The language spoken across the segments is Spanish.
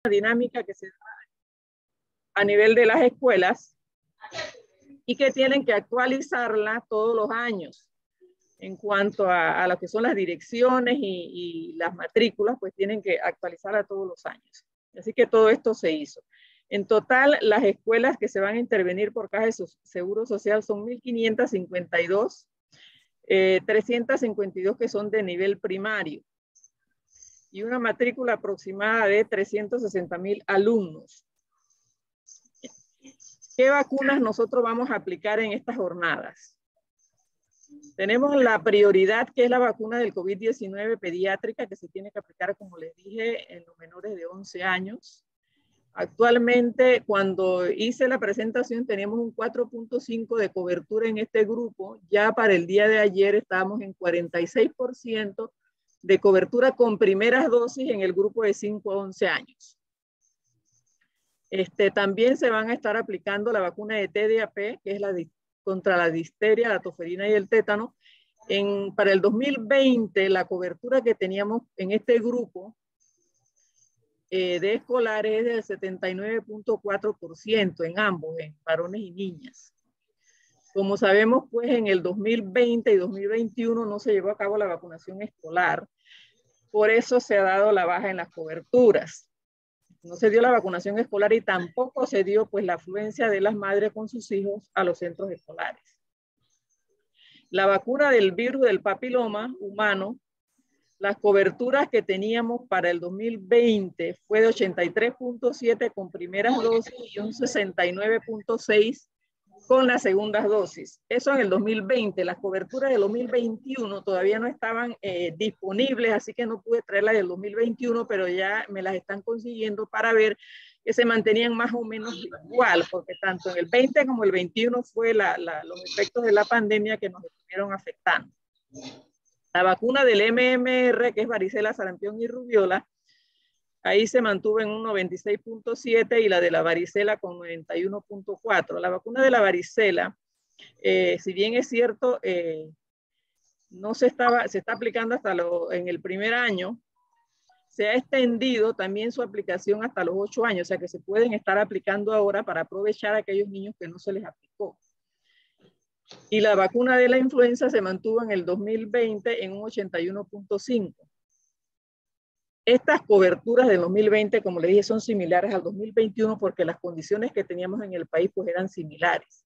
dinámica que se da a nivel de las escuelas y que tienen que actualizarla todos los años. En cuanto a lo que son las direcciones y las matrículas, pues tienen que actualizarla todos los años. Así que todo esto se hizo. En total, las escuelas que se van a intervenir por Caja de Seguro Social son 1.552, 352 que son de nivel primario y una matrícula aproximada de 360,000 alumnos. ¿Qué vacunas nosotros vamos a aplicar en estas jornadas? Tenemos la prioridad, que es la vacuna del COVID-19 pediátrica, que se tiene que aplicar, como les dije, en los menores de 11 años. Actualmente, cuando hice la presentación, teníamos un 4.5 de cobertura en este grupo. Ya para el día de ayer estábamos en 46% de cobertura con primeras dosis en el grupo de 5 a 11 años. También se van a estar aplicando la vacuna de TDAP, que es contra la difteria, la toferina y el tétano. Para el 2020, la cobertura que teníamos en este grupo de escolares es del 79.4% en ambos, en varones y niñas. Como sabemos, pues en el 2020 y 2021 no se llevó a cabo la vacunación escolar. Por eso se ha dado la baja en las coberturas. No se dio la vacunación escolar y tampoco se dio pues la afluencia de las madres con sus hijos a los centros escolares. La vacuna del virus del papiloma humano, las coberturas que teníamos para el 2020 fue de 83.7 con primeras dosis y un 69.6 con las segundas dosis. Eso en el 2020. Las coberturas del 2021 todavía no estaban disponibles, así que no pude traerlas del 2021, pero ya me las están consiguiendo para ver que se mantenían más o menos igual, porque tanto en el 20 como el 21 fue los efectos de la pandemia que nos estuvieron afectando. La vacuna del MMR, que es varicela, sarampión y rubiola, ahí se mantuvo en un 96.7 y la de la varicela con 91.4. La vacuna de la varicela, si bien es cierto, no se está aplicando hasta en el primer año, se ha extendido también su aplicación hasta los 8 años, o sea que se pueden estar aplicando ahora para aprovechar a aquellos niños que no se les aplicó. Y la vacuna de la influenza se mantuvo en el 2020 en un 81.5. Estas coberturas del 2020, como les dije, son similares al 2021 porque las condiciones que teníamos en el país pues eran similares.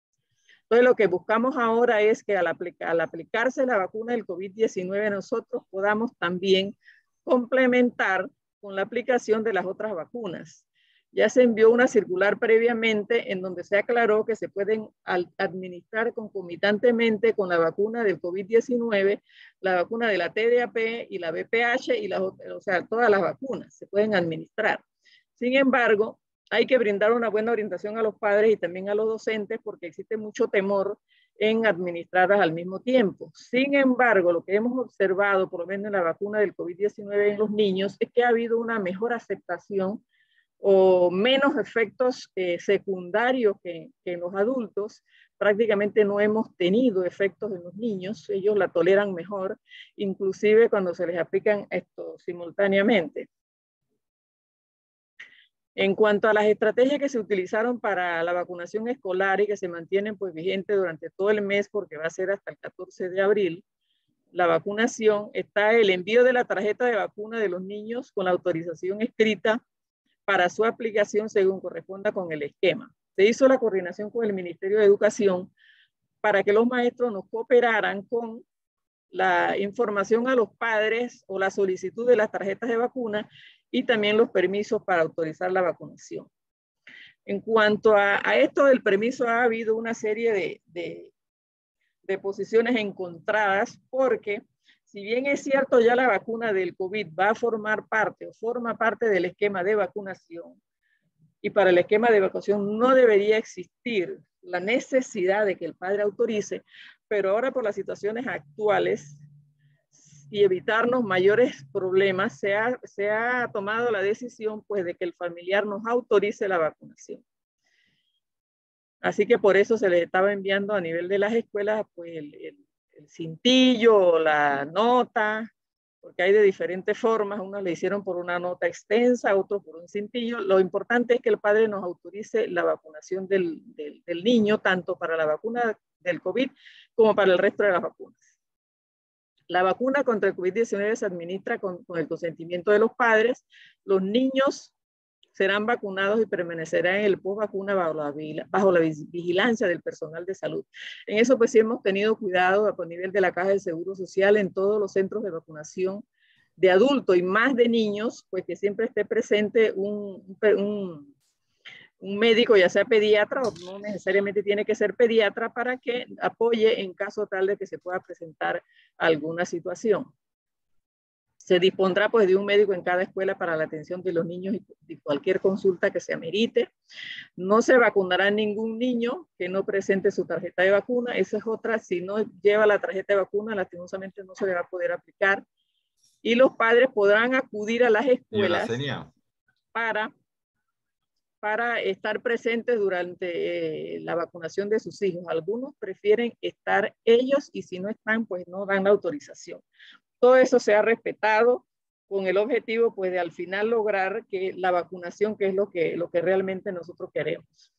Entonces lo que buscamos ahora es que al aplicarse la vacuna del COVID-19 nosotros podamos también complementar con la aplicación de las otras vacunas. Ya se envió una circular previamente en donde se aclaró que se pueden administrar concomitantemente con la vacuna del COVID-19, la vacuna de la TDAP y la VPH, o sea, todas las vacunas se pueden administrar. Sin embargo, hay que brindar una buena orientación a los padres y también a los docentes porque existe mucho temor en administrarlas al mismo tiempo. Sin embargo, lo que hemos observado, por lo menos en la vacuna del COVID-19 en los niños, es que ha habido una mejor aceptación o menos efectos secundarios que en los adultos. Prácticamente no hemos tenido efectos en los niños, ellos la toleran mejor, inclusive cuando se les aplican esto simultáneamente. En cuanto a las estrategias que se utilizaron para la vacunación escolar y que se mantienen pues vigentes durante todo el mes porque va a ser hasta el 14 de abril, la vacunación, está el envío de la tarjeta de vacuna de los niños con la autorización escrita para su aplicación según corresponda con el esquema. Se hizo la coordinación con el Ministerio de Educación para que los maestros nos cooperaran con la información a los padres o la solicitud de las tarjetas de vacuna y también los permisos para autorizar la vacunación. En cuanto a esto del permiso, ha habido una serie de posiciones encontradas porque si bien es cierto ya la vacuna del COVID va a formar parte o forma parte del esquema de vacunación y para el esquema de vacunación no debería existir la necesidad de que el padre autorice, pero ahora por las situaciones actuales y evitarnos mayores problemas, se ha tomado la decisión pues de que el familiar nos autorice la vacunación. Así que por eso se les estaba enviando a nivel de las escuelas pues el cintillo, la nota porque hay de diferentes formas, unos le hicieron por una nota extensa, otros por un cintillo. Lo importante es que el padre nos autorice la vacunación del niño, tanto para la vacuna del COVID como para el resto de las vacunas. La vacuna contra el COVID-19 se administra con el consentimiento de los padres. Los niños serán vacunados y permanecerán en el post-vacuna bajo la vigilancia del personal de salud. En eso pues sí hemos tenido cuidado a nivel de la Caja de Seguro Social en todos los centros de vacunación de adultos y más de niños, pues que siempre esté presente un médico, ya sea pediatra o no necesariamente tiene que ser pediatra, para que apoye en caso tal de que se pueda presentar alguna situación. Se dispondrá pues de un médico en cada escuela para la atención de los niños y cualquier consulta que se amerite. No se vacunará ningún niño que no presente su tarjeta de vacuna. Esa es otra. Si no lleva la tarjeta de vacuna, lastimosamente no se le va a poder aplicar. Y los padres podrán acudir a las escuelas para estar presentes durante la vacunación de sus hijos. Algunos prefieren estar ellos y si no están, pues no dan la autorización. Todo eso se ha respetado con el objetivo pues de al final lograr que la vacunación, que es lo que realmente nosotros queremos.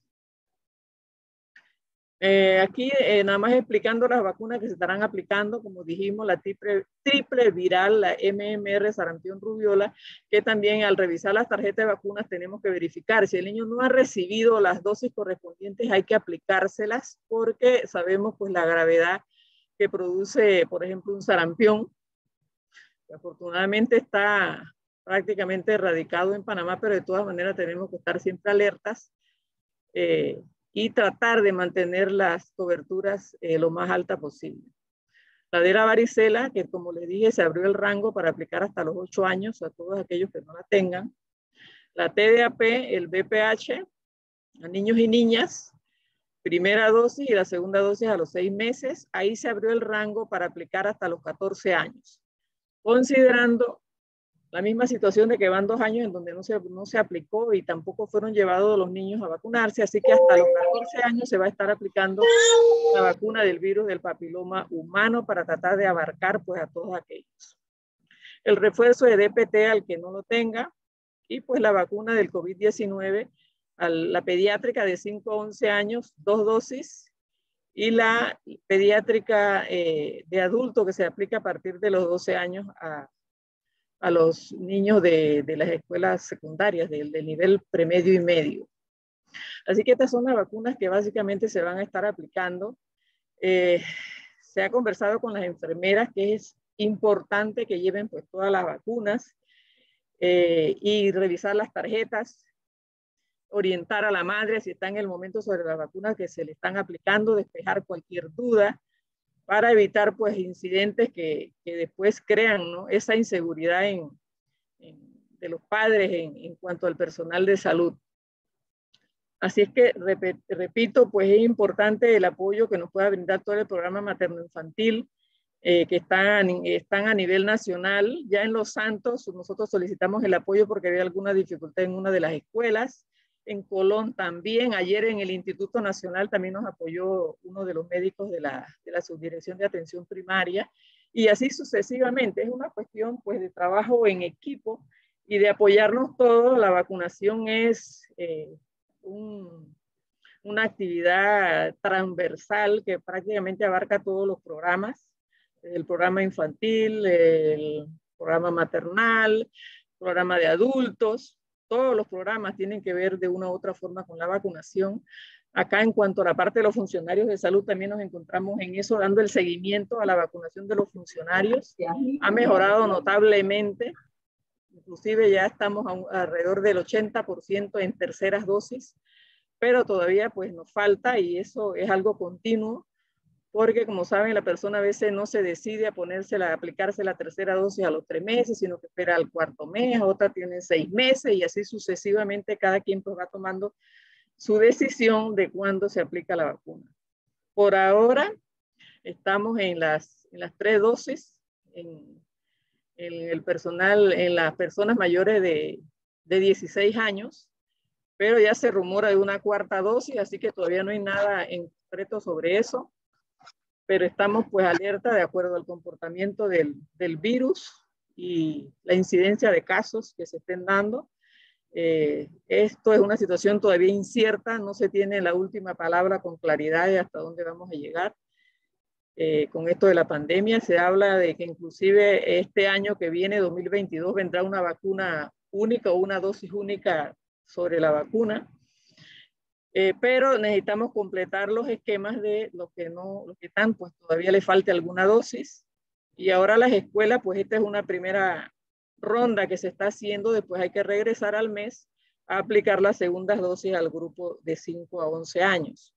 Aquí nada más explicando las vacunas que se estarán aplicando, como dijimos, la triple viral, la MMR, sarampión, rubiola, que también al revisar las tarjetas de vacunas tenemos que verificar si el niño no ha recibido las dosis correspondientes, hay que aplicárselas porque sabemos pues la gravedad que produce, por ejemplo, un sarampión. Afortunadamente está prácticamente erradicado en Panamá, pero de todas maneras tenemos que estar siempre alertas y tratar de mantener las coberturas lo más alta posible. La de la varicela, que como les dije, se abrió el rango para aplicar hasta los 8 años a todos aquellos que no la tengan. La TDAP, el VPH, a niños y niñas, primera dosis y la segunda dosis a los 6 meses. Ahí se abrió el rango para aplicar hasta los 14 años. Considerando la misma situación de que van 2 años en donde no se aplicó y tampoco fueron llevados los niños a vacunarse, así que hasta los 14 años se va a estar aplicando la vacuna del virus del papiloma humano para tratar de abarcar pues a todos aquellos. El refuerzo de DPT al que no lo tenga y pues la vacuna del COVID-19, la pediátrica de 5 a 11 años, 2 dosis, y la pediátrica de adulto que se aplica a partir de los 12 años a los niños de las escuelas secundarias, del nivel premedio y medio. Así que estas son las vacunas que básicamente se van a estar aplicando. Se ha conversado con las enfermeras que es importante que lleven pues todas las vacunas y revisar las tarjetas, orientar a la madre si está en el momento sobre las vacunas que se le están aplicando, despejar cualquier duda para evitar pues incidentes que después crean, ¿no?, esa inseguridad de los padres en cuanto al personal de salud. Así es que, repito, pues es importante el apoyo que nos pueda brindar todo el programa materno-infantil, que están a nivel nacional. Ya en Los Santos nosotros solicitamos el apoyo porque había alguna dificultad en una de las escuelas. En Colón también, ayer en el Instituto Nacional también nos apoyó uno de los médicos de la Subdirección de Atención Primaria, y así sucesivamente. Es una cuestión pues de trabajo en equipo y de apoyarnos todos. La vacunación es una actividad transversal que prácticamente abarca todos los programas, el programa infantil, el programa maternal, el programa de adultos. Todos los programas tienen que ver de una u otra forma con la vacunación. Acá, en cuanto a la parte de los funcionarios de salud, también nos encontramos en eso, dando el seguimiento a la vacunación de los funcionarios. Ha mejorado notablemente. Inclusive ya estamos alrededor del 80% en terceras dosis, pero todavía pues nos falta, y eso es algo continuo, porque como saben, la persona a veces no se decide a aplicarse la tercera dosis a los 3 meses, sino que espera al 4º mes, otra tiene 6 meses, y así sucesivamente cada quien pues va tomando su decisión de cuándo se aplica la vacuna. Por ahora estamos en las 3 dosis, en el personal, en las personas mayores de 16 años, pero ya se rumora de una 4ª dosis, así que todavía no hay nada en concreto sobre eso. Pero estamos pues alerta de acuerdo al comportamiento del virus y la incidencia de casos que se estén dando. Esto es una situación todavía incierta, no se tiene la última palabra con claridad de hasta dónde vamos a llegar. Con esto de la pandemia se habla de que inclusive este año que viene, 2022, vendrá una vacuna única o una dosis única sobre la vacuna. Pero necesitamos completar los esquemas de los que están, pues todavía le falta alguna dosis. Y ahora las escuelas, pues esta es una primera ronda que se está haciendo, después hay que regresar al mes a aplicar las segundas dosis al grupo de 5 a 11 años.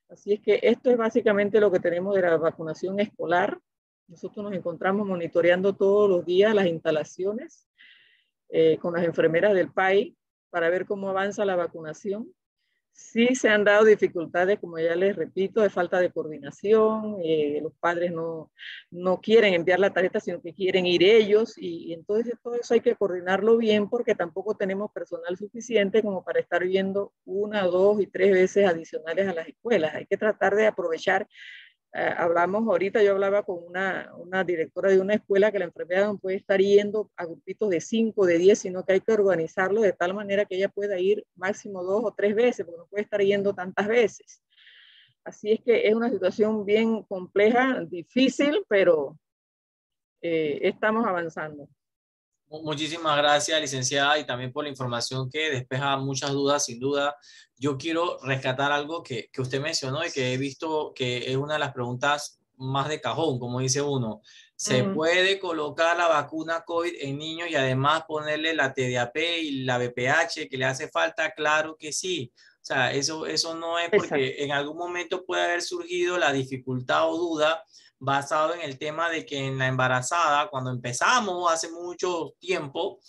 Así es que esto es básicamente lo que tenemos de la vacunación escolar. Nosotros nos encontramos monitoreando todos los días las instalaciones con las enfermeras del país para ver cómo avanza la vacunación. Sí se han dado dificultades, como ya les repito, de falta de coordinación, los padres no quieren enviar la tarjeta, sino que quieren ir ellos, y entonces todo eso hay que coordinarlo bien porque tampoco tenemos personal suficiente como para estar viendo 1, 2 y 3 veces adicionales a las escuelas. Hay que tratar de aprovechar. Hablamos ahorita, yo hablaba con una directora de una escuela que la enfermera no puede estar yendo a grupitos de 5, de 10, sino que hay que organizarlo de tal manera que ella pueda ir máximo 2 o 3 veces, porque no puede estar yendo tantas veces. Así es que es una situación bien compleja, difícil, pero estamos avanzando. Muchísimas gracias, licenciada, y también por la información que despeja muchas dudas, sin duda. Yo quiero rescatar algo que usted mencionó y que he visto que es una de las preguntas más de cajón, como dice uno. ¿Se puede colocar la vacuna COVID en niños y además ponerle la TDAP y la VPH que le hace falta? Claro que sí. O sea, eso no es porque Exacto. En algún momento puede haber surgido la dificultad o duda basado en el tema de que en la embarazada, cuando empezamos hace mucho tiempo,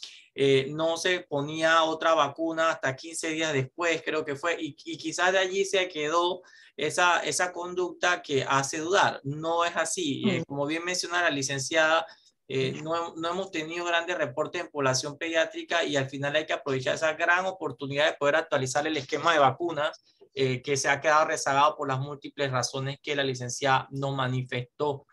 no se ponía otra vacuna hasta 15 días después, creo que fue, y quizás de allí se quedó esa conducta que hace dudar. No es así. Como bien menciona la licenciada, no hemos tenido grandes reportes en población pediátrica y al final hay que aprovechar esa gran oportunidad de poder actualizar el esquema de vacunas que se ha quedado rezagado por las múltiples razones que la licenciada nos manifestó.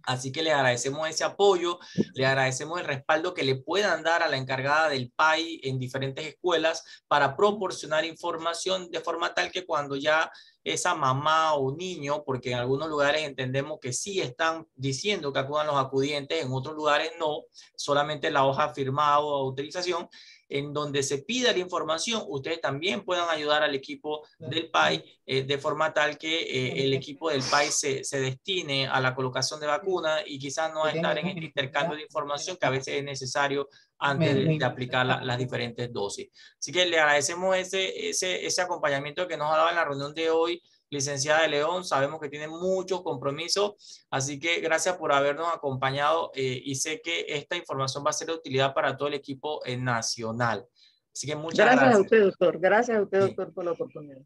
Así que le agradecemos ese apoyo, le agradecemos el respaldo que le puedan dar a la encargada del PAI en diferentes escuelas para proporcionar información de forma tal que cuando ya esa mamá o niño, porque en algunos lugares entendemos que sí están diciendo que acudan los acudientes, en otros lugares no, solamente la hoja firmada o autorización, en donde se pida la información, ustedes también puedan ayudar al equipo del PAI de forma tal que el equipo del PAI se destine a la colocación de vacunas y quizás no estar en este intercambio de información que a veces es necesario antes de aplicar las diferentes dosis. Así que le agradecemos ese acompañamiento que nos ha dado en la reunión de hoy, licenciada de León. Sabemos que tiene muchos compromisos, así que gracias por habernos acompañado y sé que esta información va a ser de utilidad para todo el equipo nacional. Así que muchas gracias. Gracias a usted, doctor. Gracias a usted, doctor, por la oportunidad.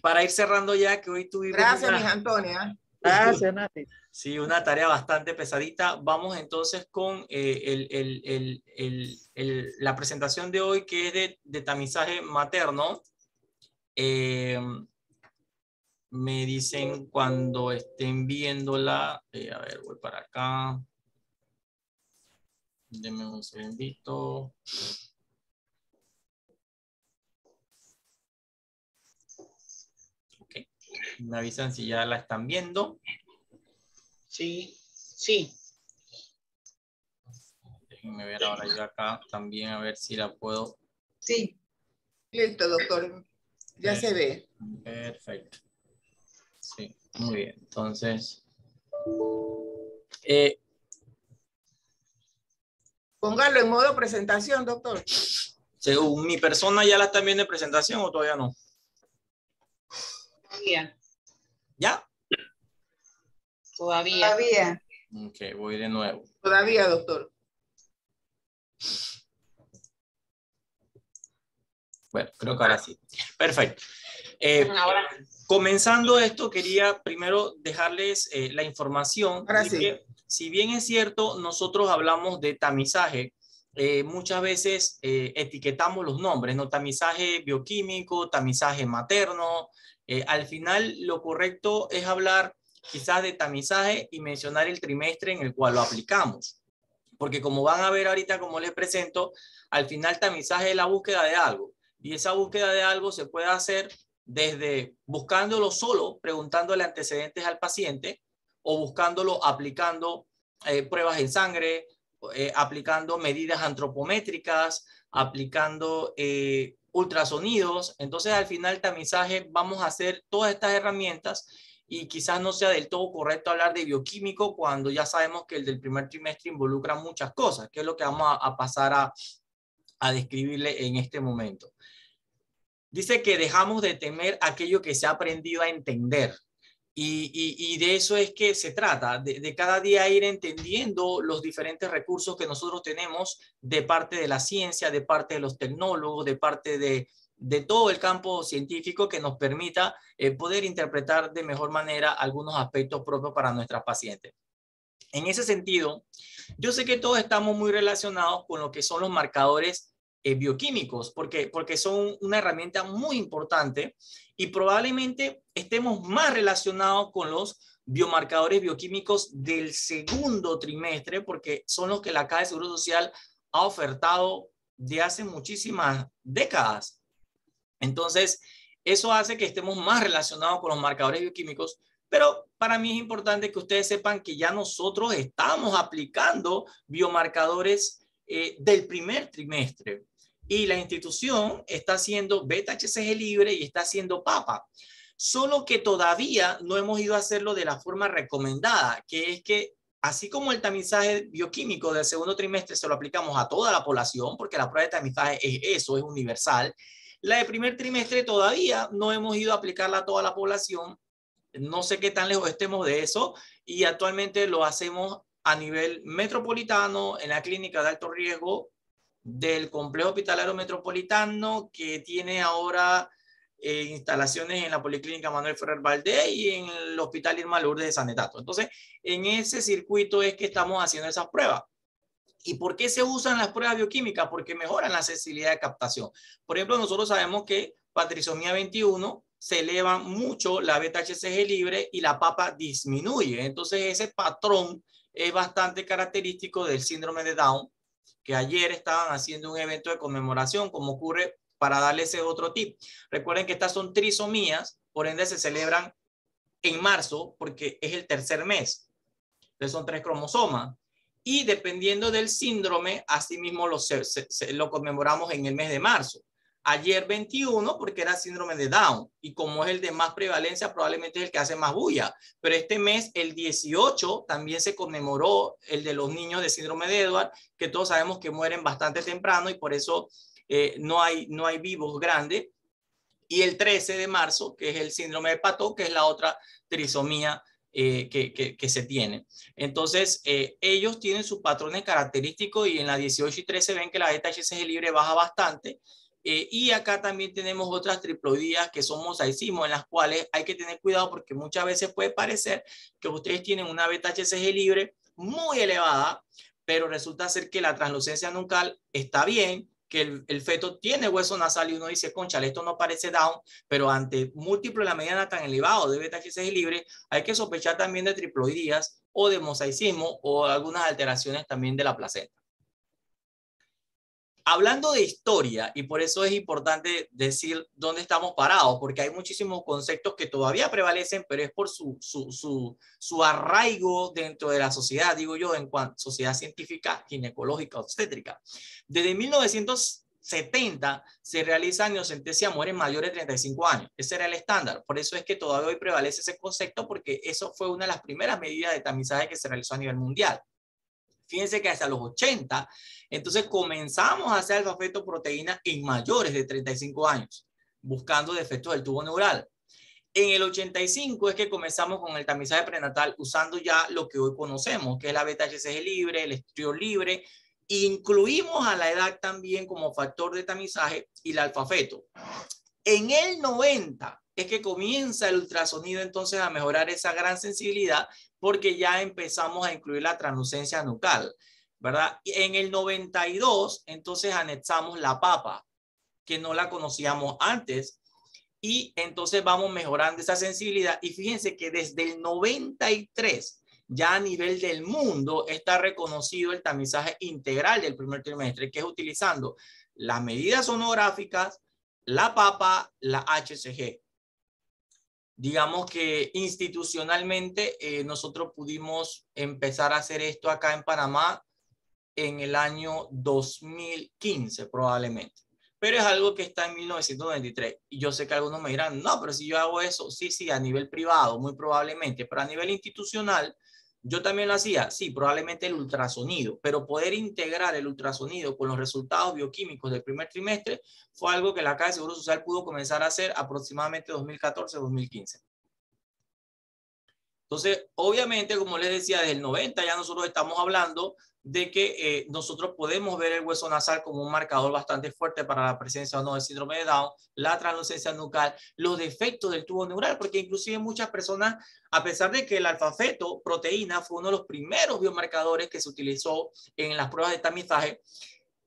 Para ir cerrando ya, que hoy tuvimos... Gracias, mis Antonia. Gracias, Nati. Sí, una tarea bastante pesadita. Vamos entonces con la presentación de hoy, que es de tamizaje materno. Me dicen cuando estén viéndola. A ver, voy para acá. Denme un segundito. Ok. Me avisan si ya la están viendo. Sí, sí. Déjenme ver ahora yo acá también a ver si la puedo. Sí. Listo, doctor. Ya se ve. Perfecto. Sí, muy bien. Entonces, póngalo en modo presentación, doctor. Según mi persona, ¿ya la están viendo en presentación o todavía no? Todavía. ¿Ya? Todavía. Ok, voy de nuevo. Todavía, doctor. Bueno, creo que ahora sí. Perfecto. Comenzando esto, quería primero dejarles la información de que, si bien es cierto, nosotros hablamos de tamizaje, muchas veces etiquetamos los nombres, ¿no? Tamizaje bioquímico, tamizaje materno. Al final, lo correcto es hablar quizás de tamizaje y mencionar el trimestre en el cual lo aplicamos. Porque como van a ver ahorita, como les presento, al final tamizaje es la búsqueda de algo. Y esa búsqueda de algo se puede hacer desde buscándolo solo, preguntándole antecedentes al paciente, o buscándolo aplicando pruebas en sangre, aplicando medidas antropométricas, aplicando ultrasonidos. Entonces, al final, tamizaje, vamos a hacer todas estas herramientas y quizás no sea del todo correcto hablar de bioquímico cuando ya sabemos que el del primer trimestre involucra muchas cosas, que es lo que vamos a pasar a describirle en este momento. Dice que dejamos de temer aquello que se ha aprendido a entender. Y de eso es que se trata, de cada día ir entendiendo los diferentes recursos que nosotros tenemos de parte de la ciencia, de parte de los tecnólogos, de parte de todo el campo científico que nos permita poder interpretar de mejor manera algunos aspectos propios para nuestras pacientes. En ese sentido, yo sé que todos estamos muy relacionados con lo que son los marcadores bioquímicos, porque son una herramienta muy importante y probablemente estemos más relacionados con los biomarcadores bioquímicos del segundo trimestre, porque son los que la Caja de Seguro Social ha ofertado de hace muchísimas décadas. Entonces, eso hace que estemos más relacionados con los marcadores bioquímicos, pero para mí es importante que ustedes sepan que ya nosotros estamos aplicando biomarcadores del primer trimestre. Y la institución está haciendo beta-HCG libre y está haciendo PAPA. Solo que todavía no hemos ido a hacerlo de la forma recomendada, que es que así como el tamizaje bioquímico del segundo trimestre se lo aplicamos a toda la población, porque la prueba de tamizaje es eso, es universal, la de primer trimestre todavía no hemos ido a aplicarla a toda la población. No sé qué tan lejos estemos de eso y actualmente lo hacemos a nivel metropolitano en la clínica de alto riesgo del complejo hospitalario metropolitano, que tiene ahora instalaciones en la Policlínica Manuel Ferrer Valdés y en el Hospital Irma Lourdes de San Etato. Entonces, en ese circuito es que estamos haciendo esas pruebas. ¿Y por qué se usan las pruebas bioquímicas? Porque mejoran la sensibilidad de captación. Por ejemplo, nosotros sabemos que para trisomía 21 se eleva mucho la beta-HCG libre y la PAPA disminuye. Entonces, ese patrón es bastante característico del síndrome de Down, que ayer estaban haciendo un evento de conmemoración, como ocurre para darle ese otro tip. Recuerden que estas son trisomías, por ende se celebran en marzo porque es el tercer mes. Entonces son 3 cromosomas. Y dependiendo del síndrome, asimismo lo conmemoramos en el mes de marzo. Ayer 21 porque era síndrome de Down y como es el de más prevalencia probablemente es el que hace más bulla, pero este mes el 18 también se conmemoró el de los niños de síndrome de Edwards, que todos sabemos que mueren bastante temprano y por eso no hay vivos grandes, y el 13 de marzo que es el síndrome de Patot, que es la otra trisomía que se tiene. Entonces, ellos tienen sus patrones característicos y en la 18 y 13 ven que la beta-HCG libre baja bastante. Y acá también tenemos otras triploidías que son mosaicismos, en las cuales hay que tener cuidado porque muchas veces puede parecer que ustedes tienen una beta-HCG libre muy elevada, pero resulta ser que la translucencia nucal está bien, que el feto tiene hueso nasal y uno dice, conchale, esto no parece Down, pero ante múltiplo de la mediana tan elevado de beta-HCG libre, hay que sospechar también de triploidías o de mosaicismo o algunas alteraciones también de la placenta. Hablando de historia, y por eso es importante decir dónde estamos parados, porque hay muchísimos conceptos que todavía prevalecen, pero es por su arraigo dentro de la sociedad, digo yo, en cuanto a sociedad científica, ginecológica, obstétrica. Desde 1970 se realiza amniocentesia a mujeres mayores de 35 años. Ese era el estándar. Por eso es que todavía hoy prevalece ese concepto, porque eso fue una de las primeras medidas de tamizaje que se realizó a nivel mundial. Fíjense que hasta los 80, entonces comenzamos a hacer alfa-fetoproteína en mayores de 35 años, buscando defectos del tubo neural. En el 85 es que comenzamos con el tamizaje prenatal usando ya lo que hoy conocemos, que es la beta-HCG libre, el estriol libre. Incluimos a la edad también como factor de tamizaje y la alfa-feto. En el 90 es que comienza el ultrasonido entonces a mejorar esa gran sensibilidad porque ya empezamos a incluir la translucencia nucal, ¿verdad? Y en el 92 entonces anexamos la PAPA, que no la conocíamos antes, y entonces vamos mejorando esa sensibilidad. Y fíjense que desde el 93 ya a nivel del mundo está reconocido el tamizaje integral del primer trimestre, que es utilizando las medidas sonográficas, la PAPA, la HCG. Digamos que institucionalmente nosotros pudimos empezar a hacer esto acá en Panamá en el año 2015 probablemente. Pero es algo que está en 1993. Y yo sé que algunos me dirán, no, pero si yo hago eso, sí, a nivel privado, muy probablemente, pero a nivel institucional, yo también lo hacía, sí, probablemente el ultrasonido, pero poder integrar el ultrasonido con los resultados bioquímicos del primer trimestre fue algo que la Caja de Seguro Social pudo comenzar a hacer aproximadamente 2014-2015. Entonces, obviamente, como les decía, desde el 90 ya nosotros estamos hablando de que nosotros podemos ver el hueso nasal como un marcador bastante fuerte para la presencia o no del síndrome de Down, la translucencia nucal, los defectos del tubo neural, porque inclusive muchas personas, a pesar de que el alfa-feto proteína fue uno de los primeros biomarcadores que se utilizó en las pruebas de tamizaje,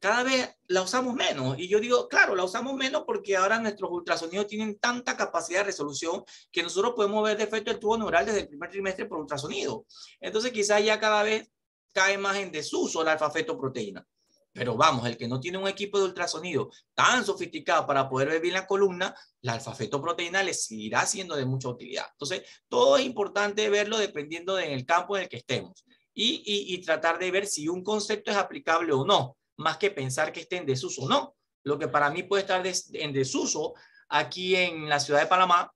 cada vez la usamos menos. Y yo digo, claro, la usamos menos porque ahora nuestros ultrasonidos tienen tanta capacidad de resolución que nosotros podemos ver defecto del tubo neural desde el primer trimestre por ultrasonido. Entonces quizás ya cada vez cae más en desuso la alfa-fetoproteína. Pero vamos, el que no tiene un equipo de ultrasonido tan sofisticado para poder ver bien la columna, la alfa-fetoproteína le seguirá siendo de mucha utilidad. Entonces, todo es importante verlo dependiendo del campo en el que estemos y tratar de ver si un concepto es aplicable o no, más que pensar que esté en desuso o no. Lo que para mí puede estar en desuso aquí en la ciudad de Panamá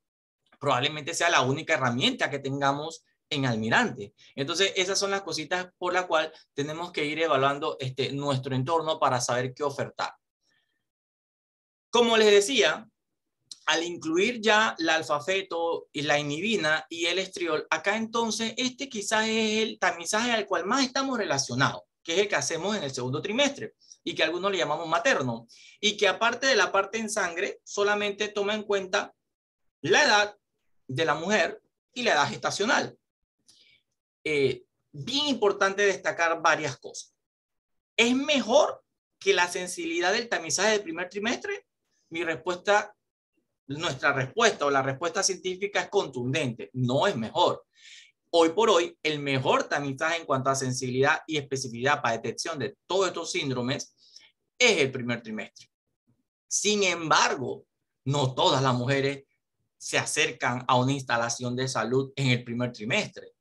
probablemente sea la única herramienta que tengamos en Almirante. Entonces, esas son las cositas por las cuales tenemos que ir evaluando nuestro entorno para saber qué ofertar. Como les decía, al incluir ya la alfa-feto y la inhibina y el estriol, acá entonces quizás es el tamizaje al cual más estamos relacionados, que es el que hacemos en el segundo trimestre y que algunos le llamamos materno, y que aparte de la parte en sangre, solamente toma en cuenta la edad de la mujer y la edad gestacional. Bien importante destacar varias cosas. ¿Es mejor que la sensibilidad del tamizaje del primer trimestre? Nuestra respuesta o la respuesta científica es contundente. No es mejor. Hoy por hoy, el mejor tamizaje en cuanto a sensibilidad y especificidad para detección de todos estos síndromes es el primer trimestre. Sin embargo, no todas las mujeres se acercan a una instalación de salud en el primer trimestre.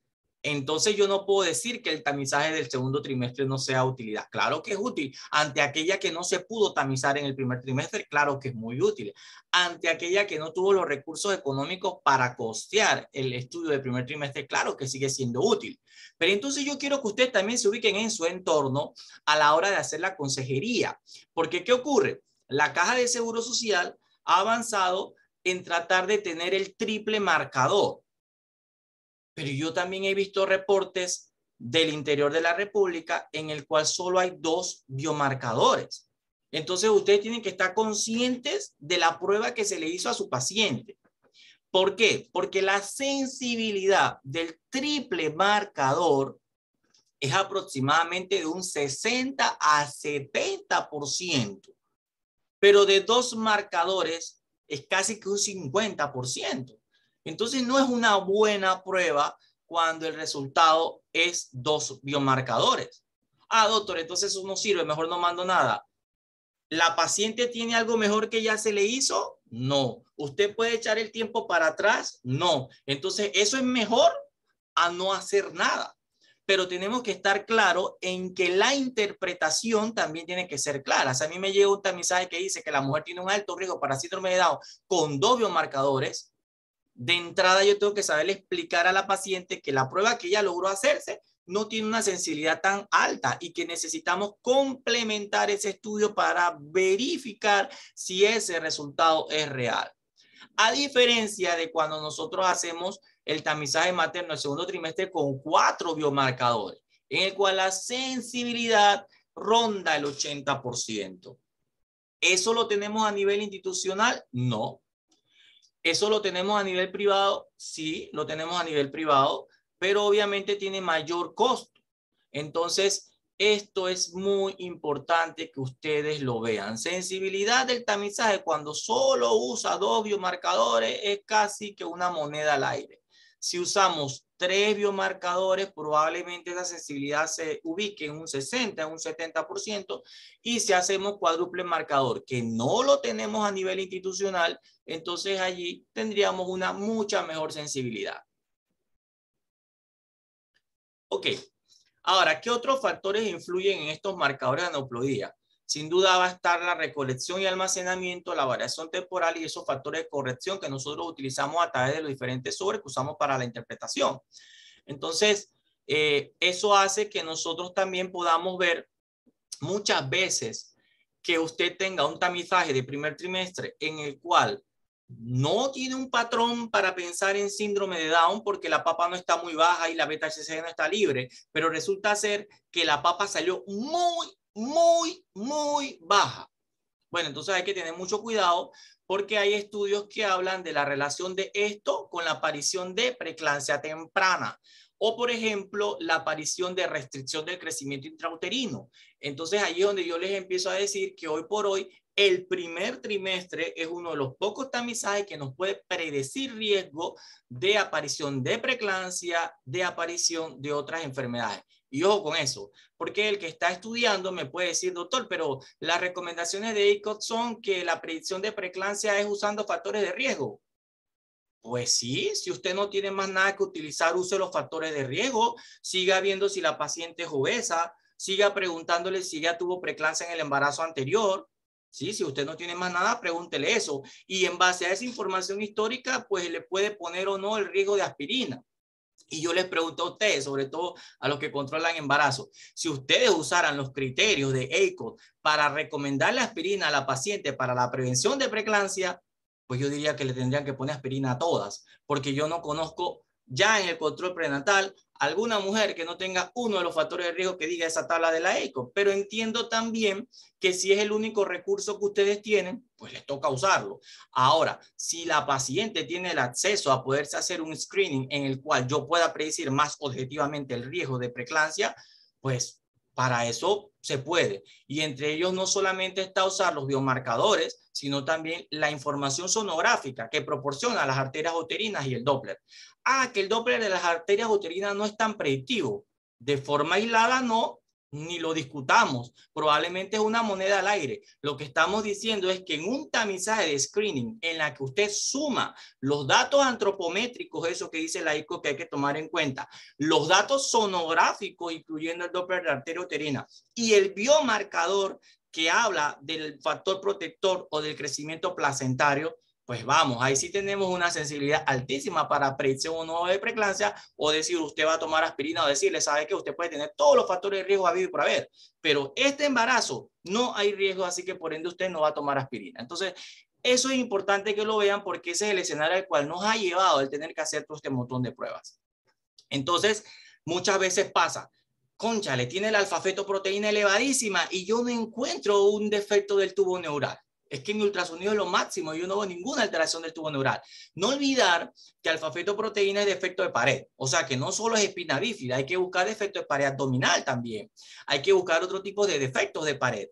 Entonces yo no puedo decir que el tamizaje del segundo trimestre no sea de utilidad. Claro que es útil. Ante aquella que no se pudo tamizar en el primer trimestre, claro que es muy útil. Ante aquella que no tuvo los recursos económicos para costear el estudio del primer trimestre, claro que sigue siendo útil. Pero entonces yo quiero que ustedes también se ubiquen en su entorno a la hora de hacer la consejería. Porque ¿qué ocurre? La Caja de Seguro Social ha avanzado en tratar de tener el triple marcador. Pero yo también he visto reportes del interior de la República en el cual solo hay 2 biomarcadores. Entonces ustedes tienen que estar conscientes de la prueba que se le hizo a su paciente. ¿Por qué? Porque la sensibilidad del triple marcador es aproximadamente de un 60 a 70%, pero de 2 marcadores es casi que un 50%. Entonces no es una buena prueba cuando el resultado es 2 biomarcadores. Ah, doctor, entonces eso no sirve, mejor no mando nada. ¿La paciente tiene algo mejor que ya se le hizo? No. ¿Usted puede echar el tiempo para atrás? No. Entonces eso es mejor a no hacer nada. Pero tenemos que estar claros en que la interpretación también tiene que ser clara. O sea, a mí me llega un tamizaje que dice que la mujer tiene un alto riesgo para síndrome de Down con 2 biomarcadores. De entrada yo tengo que saberle explicar a la paciente que la prueba que ella logró hacerse no tiene una sensibilidad tan alta y que necesitamos complementar ese estudio para verificar si ese resultado es real. A diferencia de cuando nosotros hacemos el tamizaje materno el segundo trimestre con 4 biomarcadores, en el cual la sensibilidad ronda el 80%. ¿Eso lo tenemos a nivel institucional? No. ¿Eso lo tenemos a nivel privado? Sí, lo tenemos a nivel privado, pero obviamente tiene mayor costo. Entonces, esto es muy importante que ustedes lo vean. Sensibilidad del tamizaje cuando solo usa 2 biomarcadores es casi que una moneda al aire. Si usamos 3 biomarcadores, probablemente esa sensibilidad se ubique en un 60, en un 70%, y si hacemos cuádruple marcador, que no lo tenemos a nivel institucional, entonces allí tendríamos una mucha mejor sensibilidad. Ok, ahora, ¿qué otros factores influyen en estos marcadores de aneuploidía? Sin duda va a estar la recolección y almacenamiento, la variación temporal y esos factores de corrección que nosotros utilizamos a través de los diferentes sobres que usamos para la interpretación. Entonces, eso hace que nosotros también podamos ver muchas veces que usted tenga un tamizaje de primer trimestre en el cual no tiene un patrón para pensar en síndrome de Down porque la papa no está muy baja y la beta-HCG no está libre, pero resulta ser que la papa salió muy baja. Bueno, entonces hay que tener mucho cuidado porque hay estudios que hablan de la relación de esto con la aparición de preeclampsia temprana o, por ejemplo, la aparición de restricción del crecimiento intrauterino. Entonces, ahí es donde yo les empiezo a decir que hoy por hoy el primer trimestre es uno de los pocos tamizajes que nos puede predecir riesgo de aparición de preeclampsia, de aparición de otras enfermedades. Y ojo con eso, porque el que está estudiando me puede decir, doctor, pero las recomendaciones de ACOG son que la predicción de preeclampsia es usando factores de riesgo. Pues sí, si usted no tiene más nada que utilizar, use los factores de riesgo, siga viendo si la paciente es obesa, siga preguntándole si ya tuvo preeclampsia en el embarazo anterior. Sí, si usted no tiene más nada, pregúntele eso. Y en base a esa información histórica, pues le puede poner o no el riesgo de aspirina. Y yo les pregunto a ustedes, sobre todo a los que controlan embarazo, si ustedes usaran los criterios de ACOG para recomendarle aspirina a la paciente para la prevención de preeclampsia, pues yo diría que le tendrían que poner aspirina a todas, porque yo no conozco ya en el control prenatal alguna mujer que no tenga uno de los factores de riesgo que diga esa tabla de la ACOG, pero entiendo también que si es el único recurso que ustedes tienen, pues les toca usarlo. Ahora, si la paciente tiene el acceso a poderse hacer un screening en el cual yo pueda predecir más objetivamente el riesgo de preeclampsia, pues para eso se puede. Y entre ellos no solamente está usar los biomarcadores, sino también la información sonográfica que proporciona las arterias uterinas y el Doppler. Que el Doppler de las arterias uterinas no es tan predictivo. De forma aislada no, ni lo discutamos. Probablemente es una moneda al aire. Lo que estamos diciendo es que en un tamizaje de screening en la que usted suma los datos antropométricos, eso que dice la ICO que hay que tomar en cuenta, los datos sonográficos, incluyendo el Doppler de la arteria uterina, y el biomarcador que habla del factor protector o del crecimiento placentario, pues vamos, ahí sí tenemos una sensibilidad altísima para predicción o no de preeclampsia, o decir usted va a tomar aspirina o decirle, sabe que usted puede tener todos los factores de riesgo habido y por haber, pero este embarazo no hay riesgo, así que por ende usted no va a tomar aspirina. Entonces, eso es importante que lo vean porque ese es el escenario al cual nos ha llevado el tener que hacer todo este montón de pruebas. Entonces, muchas veces pasa, cónchale, tiene la alfa-fetoproteína elevadísima y yo no encuentro un defecto del tubo neural. Es que mi ultrasonido es lo máximo y yo no veo ninguna alteración del tubo neural. No olvidar que alfa-fetoproteína es defecto de pared. O sea que no solo es espina bífida, hay que buscar defecto de pared abdominal también. Hay que buscar otro tipo de defectos de pared.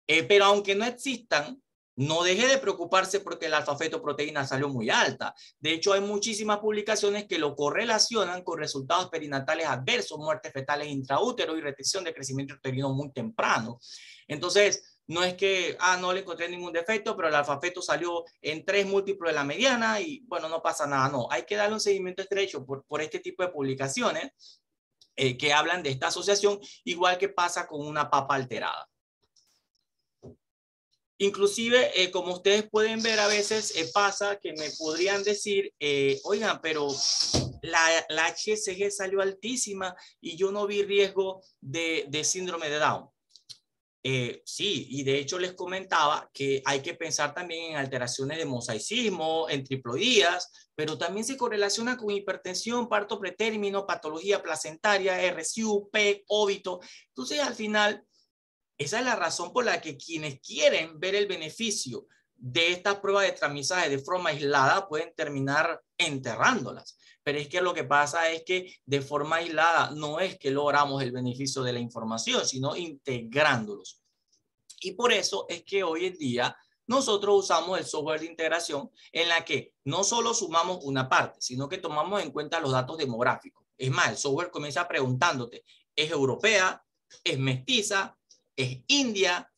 Pero aunque no existan, no deje de preocuparse porque la alfa-fetoproteína salió muy alta. De hecho, hay muchísimas publicaciones que lo correlacionan con resultados perinatales adversos, muertes fetales intraútero y restricción de crecimiento uterino muy temprano. Entonces, no es que, no le encontré ningún defecto, pero el alfa-feto salió en 3 múltiplos de la mediana y, bueno, no pasa nada. No, hay que darle un seguimiento estrecho por este tipo de publicaciones que hablan de esta asociación, igual que pasa con una papa alterada. Inclusive, como ustedes pueden ver, a veces pasa que me podrían decir, oigan, pero la HCG salió altísima y yo no vi riesgo de síndrome de Down. Sí, y de hecho les comentaba que hay que pensar también en alteraciones de mosaicismo, en triploidías, pero también se correlaciona con hipertensión, parto pretérmino, patología placentaria, RCU, PEC, óbito. Entonces, al final, esa es la razón por la que quienes quieren ver el beneficio de estas pruebas de tamizaje de forma aislada pueden terminar enterrándolas. Pero es que lo que pasa es que de forma aislada no es que logramos el beneficio de la información, sino integrándolos. Y por eso es que hoy en día nosotros usamos el software de integración en la que no solo sumamos una parte, sino que tomamos en cuenta los datos demográficos. Es más, el software comienza preguntándote, ¿es europea? ¿Es mestiza? ¿Es india?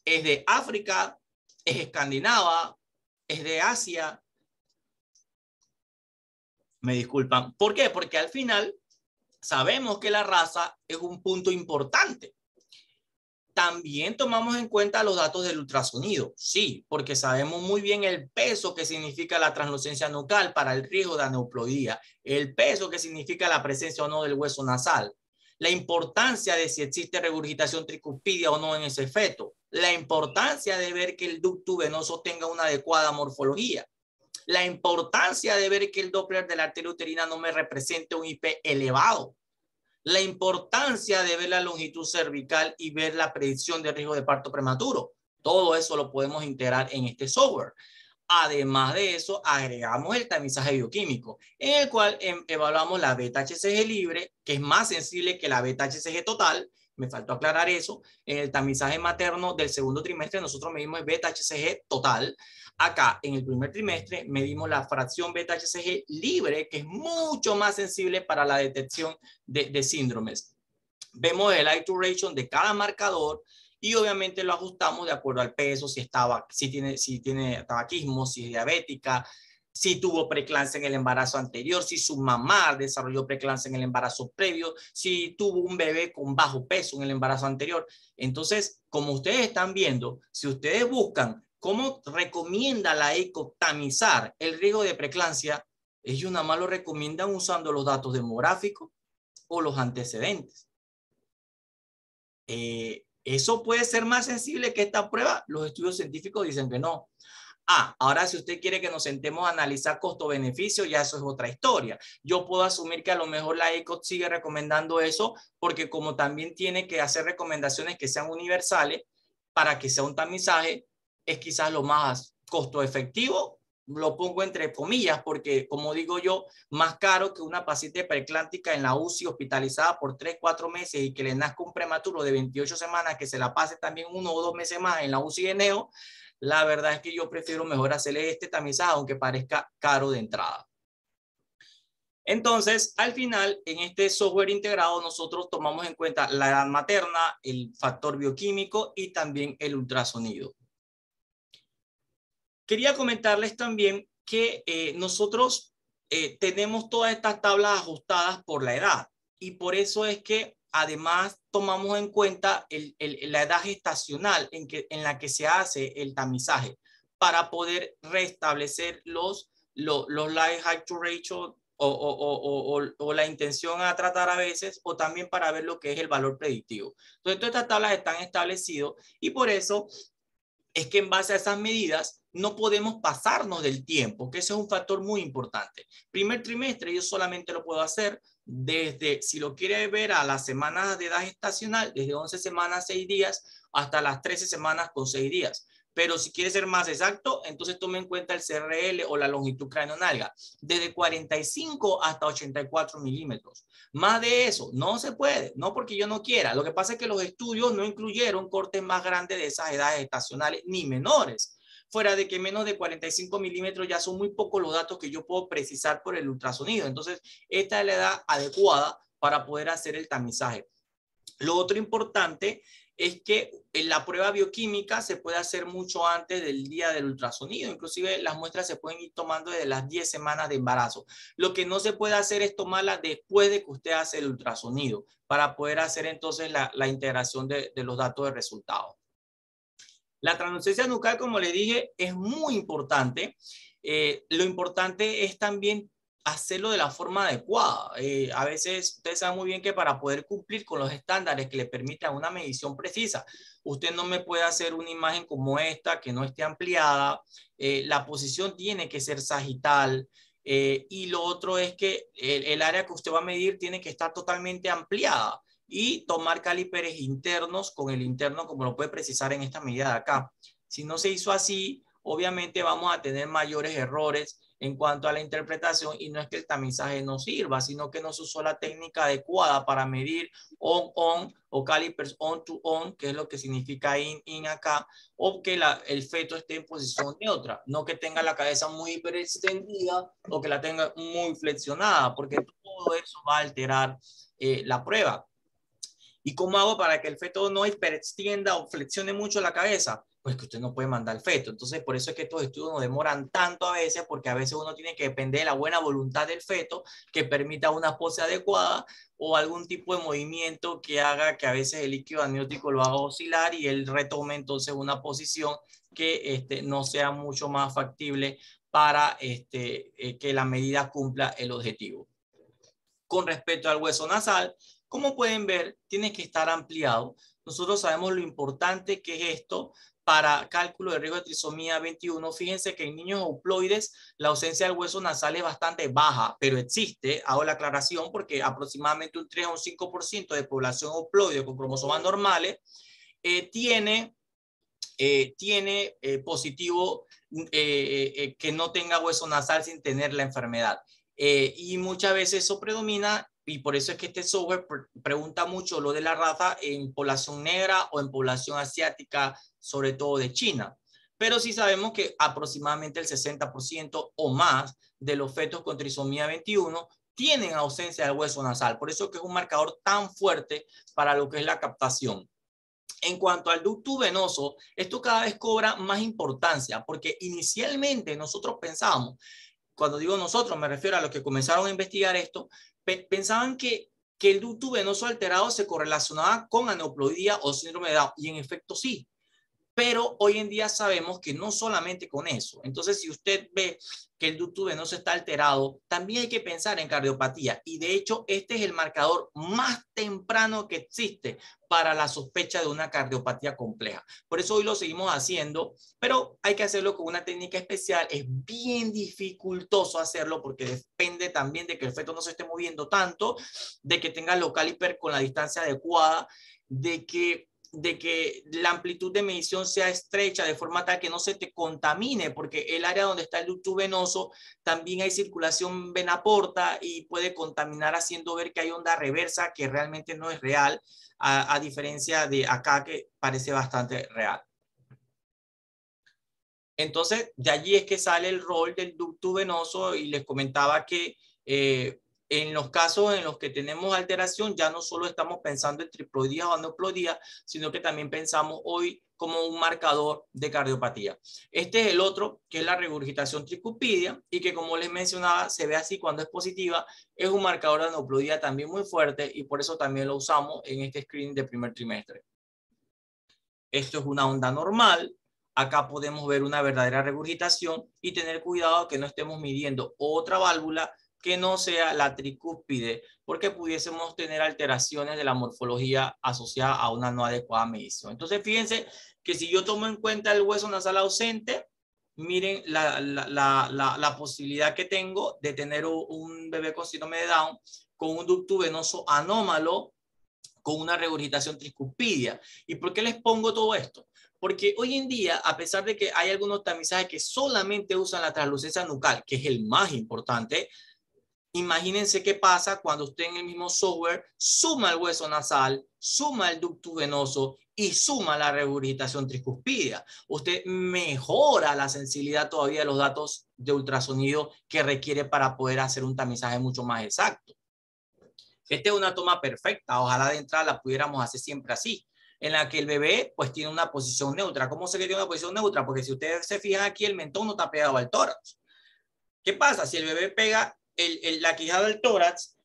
¿Es de África? ¿Es escandinava? ¿Es de Asia? Me disculpan. ¿Por qué? Porque al final sabemos que la raza es un punto importante. También tomamos en cuenta los datos del ultrasonido, sí, porque sabemos muy bien el peso que significa la translucencia nucal para el riesgo de aneuploidía, el peso que significa la presencia o no del hueso nasal, la importancia de si existe regurgitación tricuspidia o no en ese feto, la importancia de ver que el ducto venoso tenga una adecuada morfología, la importancia de ver que el Doppler de la arteria uterina no me represente un IP elevado, la importancia de ver la longitud cervical y ver la predicción de riesgo de parto prematuro. Todo eso lo podemos integrar en este software. Además de eso, agregamos el tamizaje bioquímico, en el cual evaluamos la beta-HCG libre, que es más sensible que la beta-HCG total. Me faltó aclarar eso. En el tamizaje materno del segundo trimestre, nosotros medimos el beta-HCG total. Acá, en el primer trimestre, medimos la fracción beta-HCG libre, que es mucho más sensible para la detección de síndromes. Vemos el I2 ratio de cada marcador y obviamente lo ajustamos de acuerdo al peso, si tiene tabaquismo, si es diabética, si tuvo preeclampsia en el embarazo anterior, si su mamá desarrolló preeclampsia en el embarazo previo, si tuvo un bebé con bajo peso en el embarazo anterior. Entonces, como ustedes están viendo, si ustedes buscan cómo recomienda la ECO tamizar el riesgo de preeclampsia, ellos nada más lo recomiendan usando los datos demográficos o los antecedentes. ¿Eso puede ser más sensible que esta prueba? Los estudios científicos dicen que no. Ahora si usted quiere que nos sentemos a analizar costo-beneficio, ya eso es otra historia. Yo puedo asumir que a lo mejor la ECO sigue recomendando eso porque como también tiene que hacer recomendaciones que sean universales para que sea un tamizaje, es quizás lo más costo efectivo, lo pongo entre comillas, porque como digo yo, más caro que una paciente preeclántica en la UCI hospitalizada por 3-4 meses y que le nazca un prematuro de 28 semanas, que se la pase también 1 o 2 meses más en la UCI de neo, la verdad es que yo prefiero mejor hacerle este tamizaje, aunque parezca caro de entrada. Entonces, al final, en este software integrado, nosotros tomamos en cuenta la edad materna, el factor bioquímico y también el ultrasonido. Quería comentarles también que nosotros tenemos todas estas tablas ajustadas por la edad y por eso es que además tomamos en cuenta la edad gestacional en la que se hace el tamizaje para poder restablecer los live height to ratio o la intención a tratar a veces o también para ver lo que es el valor predictivo. Entonces todas estas tablas están establecidas y por eso es que en base a esas medidas no podemos pasarnos del tiempo, que ese es un factor muy importante. Primer trimestre yo solamente lo puedo hacer desde, si lo quiere ver a las semanas de edad gestacional, desde 11 semanas 6 días hasta las 13 semanas con 6 días. Pero si quiere ser más exacto, entonces tome en cuenta el CRL o la longitud craneonalga, desde 45 hasta 84 milímetros. Más de eso, no se puede, no porque yo no quiera. Lo que pasa es que los estudios no incluyeron cortes más grandes de esas edades gestacionales ni menores. Fuera de que menos de 45 milímetros ya son muy pocos los datos que yo puedo precisar por el ultrasonido. Entonces, esta es la edad adecuada para poder hacer el tamizaje. Lo otro importante es que la prueba bioquímica se puede hacer mucho antes del día del ultrasonido. Inclusive las muestras se pueden ir tomando desde las 10 semanas de embarazo. Lo que no se puede hacer es tomarla después de que usted hace el ultrasonido para poder hacer entonces la integración de los datos de resultados. La translucencia nucal, como le dije, es muy importante. Lo importante es también hacerlo de la forma adecuada. A veces ustedes saben muy bien que para poder cumplir con los estándares que le permitan una medición precisa, usted no me puede hacer una imagen como esta que no esté ampliada. La posición tiene que ser sagital. Y lo otro es que el área que usted va a medir tiene que estar totalmente ampliada y tomar calíperes internos con el interno como lo puede precisar en esta medida de acá. Si no se hizo así obviamente vamos a tener mayores errores en cuanto a la interpretación, y no es que el tamizaje no sirva, sino que no se usó la técnica adecuada para medir on-on o calipers on-to-on, que es lo que significa in acá, o que el feto esté en posición neutra, no que tenga la cabeza muy hiperextendida o que la tenga muy flexionada, porque todo eso va a alterar la prueba. ¿Y cómo hago para que el feto no hiperextienda o flexione mucho la cabeza? Pues que usted no puede mandar el feto. Entonces, por eso es que estos estudios nos demoran tanto a veces, porque a veces uno tiene que depender de la buena voluntad del feto que permita una pose adecuada o algún tipo de movimiento que haga que a veces el líquido amniótico lo haga oscilar y él retome entonces una posición que no sea mucho más factible para que la medida cumpla el objetivo. Con respecto al hueso nasal, como pueden ver, tiene que estar ampliado. Nosotros sabemos lo importante que es esto para cálculo de riesgo de trisomía 21. Fíjense que en niños euploides la ausencia del hueso nasal es bastante baja, pero existe. Hago la aclaración porque aproximadamente un 3 o un 5% de población euploide con cromosomas normales tiene positivo que no tenga hueso nasal sin tener la enfermedad. Y muchas veces eso predomina, y por eso es que este software pregunta mucho lo de la raza en población negra o en población asiática, sobre todo de China. Pero sí sabemos que aproximadamente el 60% o más de los fetos con trisomía 21 tienen ausencia del hueso nasal. Por eso es que es un marcador tan fuerte para lo que es la captación. En cuanto al ducto venoso, esto cada vez cobra más importancia, porque inicialmente nosotros pensábamos, cuando digo nosotros me refiero a los que comenzaron a investigar esto, pensaban que el ducto venoso alterado se correlacionaba con aneuploidía o síndrome de Down, y en efecto sí. Pero hoy en día sabemos que no solamente con eso. Entonces, si usted ve que el ducto venoso está alterado, también hay que pensar en cardiopatía. Y de hecho, este es el marcador más temprano que existe para la sospecha de una cardiopatía compleja. Por eso hoy lo seguimos haciendo, pero hay que hacerlo con una técnica especial. Es bien dificultoso hacerlo porque depende también de que el feto no se esté moviendo tanto, de que tenga local hiper con la distancia adecuada, de que la amplitud de medición sea estrecha de forma tal que no se te contamine, porque el área donde está el ducto venoso también hay circulación vena porta y puede contaminar, haciendo ver que hay onda reversa que realmente no es real, a diferencia de acá que parece bastante real. Entonces, de allí es que sale el rol del ducto venoso, y les comentaba que en los casos en los que tenemos alteración, ya no solo estamos pensando en triploidía o aneuploidía, sino que también pensamos hoy como un marcador de cardiopatía. Este es el otro, que es la regurgitación tricúspidea, y que, como les mencionaba, se ve así cuando es positiva. Es un marcador de aneuploidía también muy fuerte, y por eso también lo usamos en este screening de primer trimestre. Esto es una onda normal. Acá podemos ver una verdadera regurgitación y tener cuidado que no estemos midiendo otra válvula que no sea la tricúspide, porque pudiésemos tener alteraciones de la morfología asociada a una no adecuada medición. Entonces, fíjense que si yo tomo en cuenta el hueso nasal ausente, miren la posibilidad que tengo de tener un bebé con síndrome de Down con un ducto venoso anómalo con una regurgitación tricúspidea. ¿Y por qué les pongo todo esto? Porque hoy en día, a pesar de que hay algunos tamizajes que solamente usan la translucencia nucal, que es el más importante, imagínense qué pasa cuando usted en el mismo software suma el hueso nasal, suma el ducto venoso y suma la regurgitación tricúspidea. Usted mejora la sensibilidad todavía de los datos de ultrasonido que requiere para poder hacer un tamizaje mucho más exacto. Esta es una toma perfecta. Ojalá de entrada la pudiéramos hacer siempre así, en la que el bebé pues tiene una posición neutra. ¿Cómo sé que tiene una posición neutra? Porque si ustedes se fijan aquí, el mentón no está pegado al tórax. ¿Qué pasa? Si el bebé pega la quijada del tórax,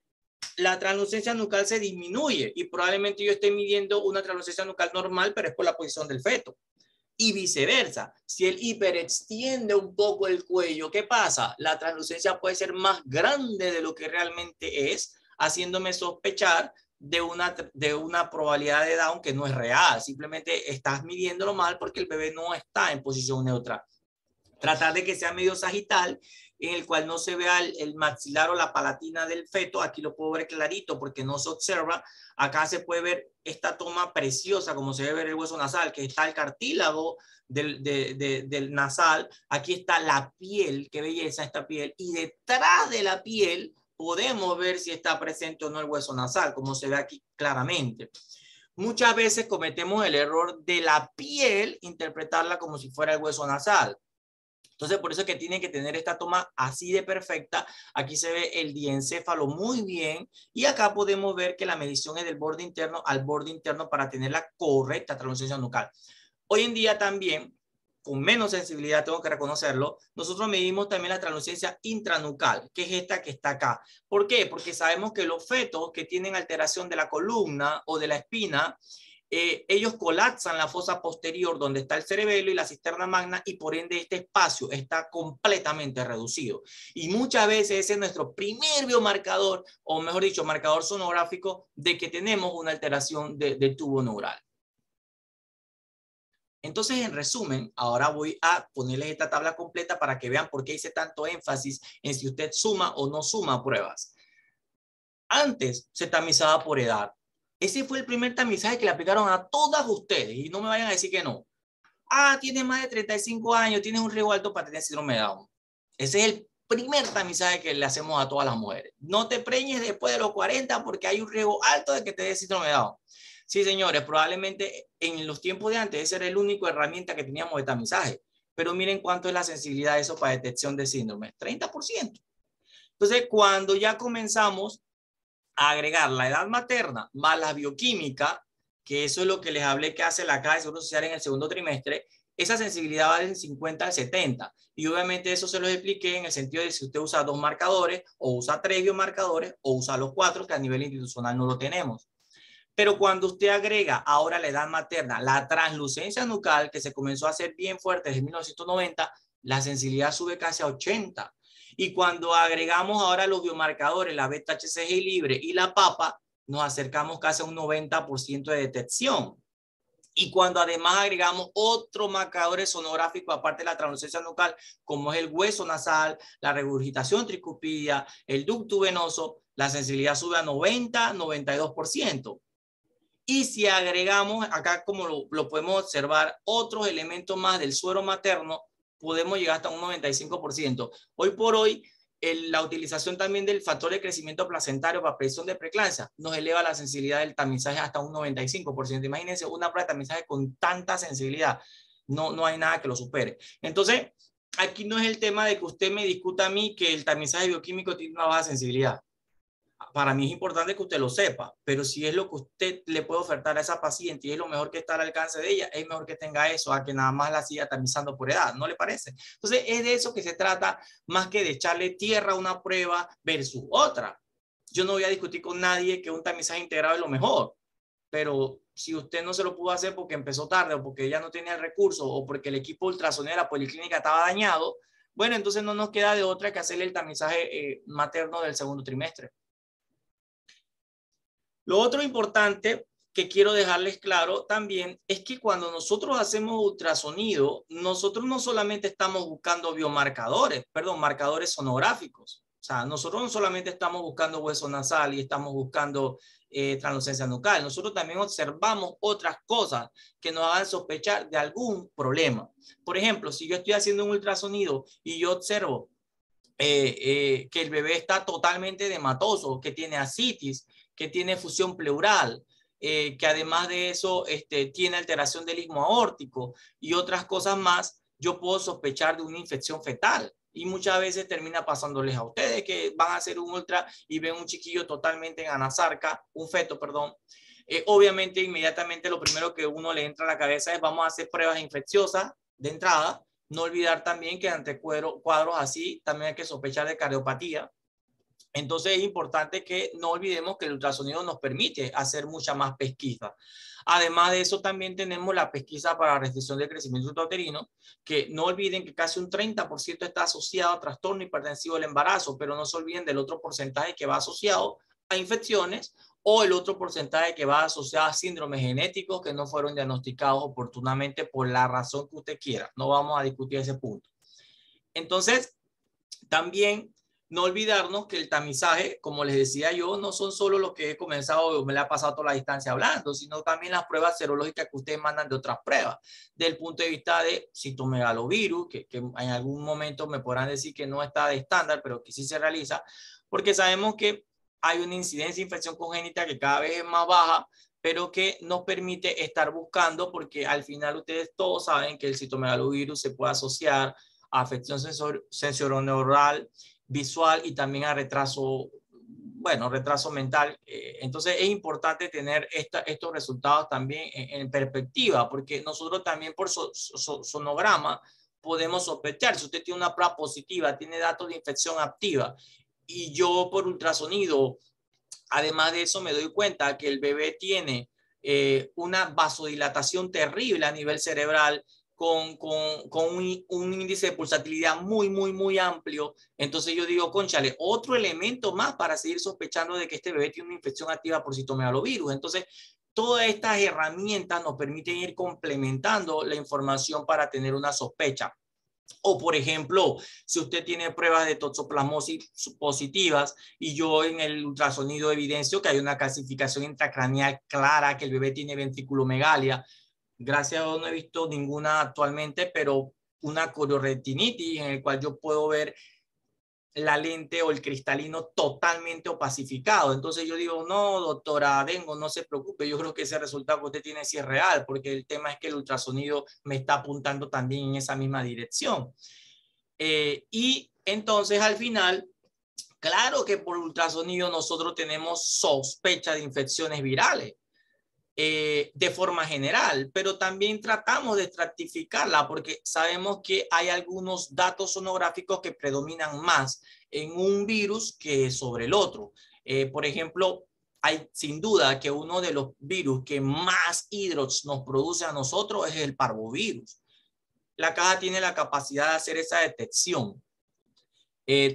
la translucencia nucal se disminuye, y probablemente yo esté midiendo una translucencia nucal normal, pero es por la posición del feto. Y viceversa, si él hiperextiende un poco el cuello, ¿qué pasa? La translucencia puede ser más grande de lo que realmente es, haciéndome sospechar de una probabilidad de Down que no es real. Simplemente estás midiéndolo mal porque el bebé no está en posición neutra. Tratar de que sea medio sagital en el cual no se vea el maxilar o la palatina del feto. Aquí lo puedo ver clarito porque no se observa. Acá se puede ver esta toma preciosa, como se debe ver el hueso nasal, que está el cartílago del nasal. Aquí está la piel, qué belleza esta piel. Y detrás de la piel podemos ver si está presente o no el hueso nasal, como se ve aquí claramente. Muchas veces cometemos el error de la piel, interpretarla como si fuera el hueso nasal. Entonces, por eso es que tiene que tener esta toma así de perfecta. Aquí se ve el diencéfalo muy bien. Y acá podemos ver que la medición es del borde interno al borde interno para tener la correcta translucencia nucal. Hoy en día también, con menos sensibilidad, tengo que reconocerlo, nosotros medimos también la translucencia intranucal, que es esta que está acá. ¿Por qué? Porque sabemos que los fetos que tienen alteración de la columna o de la espina, ellos colapsan la fosa posterior donde está el cerebelo y la cisterna magna, y por ende este espacio está completamente reducido. Y muchas veces ese es nuestro primer biomarcador, o mejor dicho, marcador sonográfico de que tenemos una alteración del tubo neural. Entonces, en resumen, ahora voy a ponerles esta tabla completa para que vean por qué hice tanto énfasis en si usted suma o no suma pruebas. Antes se tamizaba por edad. Ese fue el primer tamizaje que le aplicaron a todas ustedes, y no me vayan a decir que no. Ah, tienes más de 35 años, tienes un riesgo alto para tener síndrome de Down. Ese es el primer tamizaje que le hacemos a todas las mujeres. No te preñes después de los 40 porque hay un riesgo alto de que te dé síndrome de Down. Sí, señores, probablemente en los tiempos de antes esa era la única herramienta que teníamos de tamizaje. Pero miren cuánto es la sensibilidad de eso para detección de síndrome. 30%. Entonces, cuando ya comenzamos a agregar la edad materna más la bioquímica, que eso es lo que les hablé que hace la Caja de Seguro Social en el segundo trimestre, esa sensibilidad va del 50 al 70. Y obviamente eso se lo expliqué en el sentido de si usted usa 2 marcadores, o usa 3 biomarcadores, o usa los 4, que a nivel institucional no lo tenemos. Pero cuando usted agrega ahora la edad materna, la translucencia nucal, que se comenzó a hacer bien fuerte desde 1990, la sensibilidad sube casi a 80. Y cuando agregamos ahora los biomarcadores, la beta-HCG libre y la PAPA, nos acercamos casi a un 90% de detección. Y cuando además agregamos otros marcadores sonográficos, aparte de la translucencia nucal, como es el hueso nasal, la regurgitación tricúspida, el ducto venoso, la sensibilidad sube a 90-92%. Y si agregamos acá, como lo podemos observar, otros elementos más del suero materno, podemos llegar hasta un 95%. Hoy por hoy, la utilización también del factor de crecimiento placentario para predicción de preeclampsia nos eleva la sensibilidad del tamizaje hasta un 95%. Imagínense una prueba de tamizaje con tanta sensibilidad. No hay nada que lo supere. Entonces, aquí no es el tema de que usted me discuta a mí que el tamizaje bioquímico tiene una baja sensibilidad. Para mí es importante que usted lo sepa, pero si es lo que usted le puede ofertar a esa paciente y es lo mejor que está al alcance de ella, es mejor que tenga eso a que nada más la siga tamizando por edad, ¿no le parece? Entonces es de eso que se trata, más que de echarle tierra a una prueba versus otra. Yo no voy a discutir con nadie que un tamizaje integrado es lo mejor, pero si usted no se lo pudo hacer porque empezó tarde o porque ella no tenía el recurso o porque el equipo ultrasonido de la policlínica estaba dañado, bueno, entonces no nos queda de otra que hacerle el tamizaje materno del segundo trimestre. Lo otro importante que quiero dejarles claro también es que cuando nosotros hacemos ultrasonido, nosotros no solamente estamos buscando marcadores sonográficos. O sea, nosotros no solamente estamos buscando hueso nasal y estamos buscando translucencia nucal. Nosotros también observamos otras cosas que nos hagan sospechar de algún problema. Por ejemplo, si yo estoy haciendo un ultrasonido y yo observo que el bebé está totalmente edematoso, que tiene ascitis, que tiene fusión pleural, que además de eso tiene alteración del istmo aórtico y otras cosas más, yo puedo sospechar de una infección fetal. Y muchas veces termina pasándoles a ustedes que van a hacer un ultra y ven un chiquillo totalmente en anasarca, un feto, perdón. Obviamente, inmediatamente lo primero que uno le entra a la cabeza es vamos a hacer pruebas infecciosas de entrada. No olvidar también que ante cuadros así también hay que sospechar de cardiopatía. Entonces es importante que no olvidemos que el ultrasonido nos permite hacer mucha más pesquisa. Además de eso también tenemos la pesquisa para restricción del crecimiento intrauterino, que no olviden que casi un 30% está asociado a trastorno hipertensivo del embarazo, pero no se olviden del otro porcentaje que va asociado a infecciones o el otro porcentaje que va asociado a síndromes genéticos que no fueron diagnosticados oportunamente por la razón que usted quiera. No vamos a discutir ese punto. Entonces, También no olvidarnos que el tamizaje, como les decía yo, no son solo los que he comenzado o me la he pasado toda la distancia hablando, sino también las pruebas serológicas que ustedes mandan de otras pruebas, del punto de vista de citomegalovirus, que en algún momento me podrán decir que no está de estándar, pero que sí se realiza, porque sabemos que hay una incidencia de infección congénita que cada vez es más baja, pero que nos permite estar buscando, porque al final ustedes todos saben que el citomegalovirus se puede asociar a afección sensorineural, visual y también a retraso, bueno, retraso mental. Entonces es importante tener estos resultados también en perspectiva, porque nosotros también por sonograma podemos sospechar. Si usted tiene una prueba positiva, tiene datos de infección activa, y yo por ultrasonido, además de eso, me doy cuenta que el bebé tiene una vasodilatación terrible a nivel cerebral, con un índice de pulsatilidad muy amplio. Entonces yo digo, cónchale, otro elemento más para seguir sospechando de que este bebé tiene una infección activa por citomegalovirus. Entonces, todas estas herramientas nos permiten ir complementando la información para tener una sospecha. O, por ejemplo, si usted tiene pruebas de toxoplasmosis positivas y yo en el ultrasonido evidencio que hay una calcificación intracraneal clara, que el bebé tiene ventriculomegalia. Gracias a Dios no he visto ninguna actualmente, pero una corioretinitis en el cual yo puedo ver la lente o el cristalino totalmente opacificado. Entonces yo digo, no, doctora Dengo, no se preocupe, yo creo que ese resultado que usted tiene sí es real, porque el tema es que el ultrasonido me está apuntando también en esa misma dirección. Y entonces al final, claro que por ultrasonido nosotros tenemos sospecha de infecciones virales. De forma general, pero también tratamos de estratificarla porque sabemos que hay algunos datos sonográficos que predominan más en un virus que sobre el otro. Por ejemplo, hay sin duda que uno de los virus que más hidrox nos produce a nosotros es el parvovirus. La caja tiene la capacidad de hacer esa detección.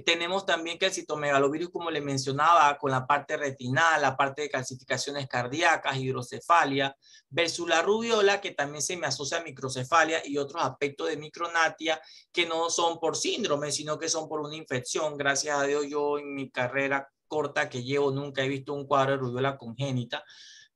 Tenemos también que el citomegalovirus, como le mencionaba, con la parte retinal, la parte de calcificaciones cardíacas, hidrocefalia, versus la rubiola, que también se me asocia a microcefalia y otros aspectos de micronatia que no son por síndrome, sino que son por una infección. Gracias a Dios, yo en mi carrera corta que llevo nunca he visto un cuadro de rubiola congénita,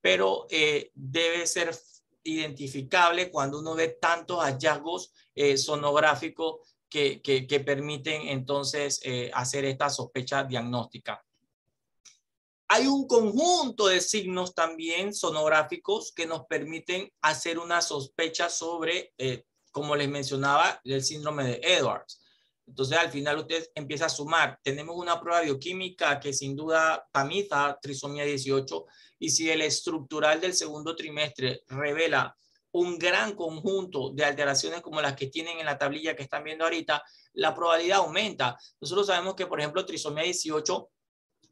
pero debe ser identificable cuando uno ve tantos hallazgos sonográficos que permiten entonces hacer esta sospecha diagnóstica. Hay un conjunto de signos también sonográficos que nos permiten hacer una sospecha sobre, como les mencionaba, el síndrome de Edwards. Entonces, al final usted empieza a sumar. Tenemos una prueba bioquímica que sin duda tamiza trisomía 18, y si el estructural del segundo trimestre revela un gran conjunto de alteraciones como las que tienen en la tablilla que están viendo ahorita, la probabilidad aumenta. Nosotros sabemos que, por ejemplo, trisomía 18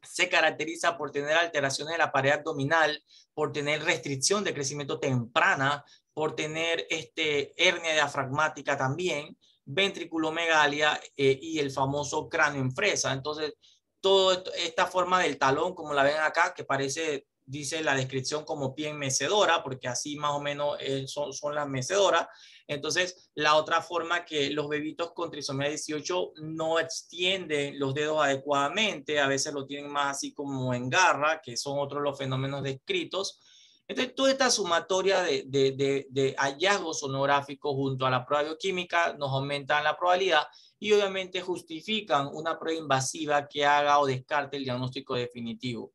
se caracteriza por tener alteraciones de la pared abdominal, por tener restricción de crecimiento temprana, por tener hernia diafragmática también, ventriculomegalia y el famoso cráneo en fresa. Entonces, toda esta forma del talón, como la ven acá, que parece, dice la descripción, como pie en mecedora, porque así más o menos son las mecedoras. Entonces, la otra forma que los bebitos con trisomía 18 no extienden los dedos adecuadamente, a veces lo tienen más así como en garra, que son otros los fenómenos descritos. Entonces, toda esta sumatoria de hallazgos sonográficos junto a la prueba bioquímica nos aumentan la probabilidad y obviamente justifican una prueba invasiva que haga o descarte el diagnóstico definitivo.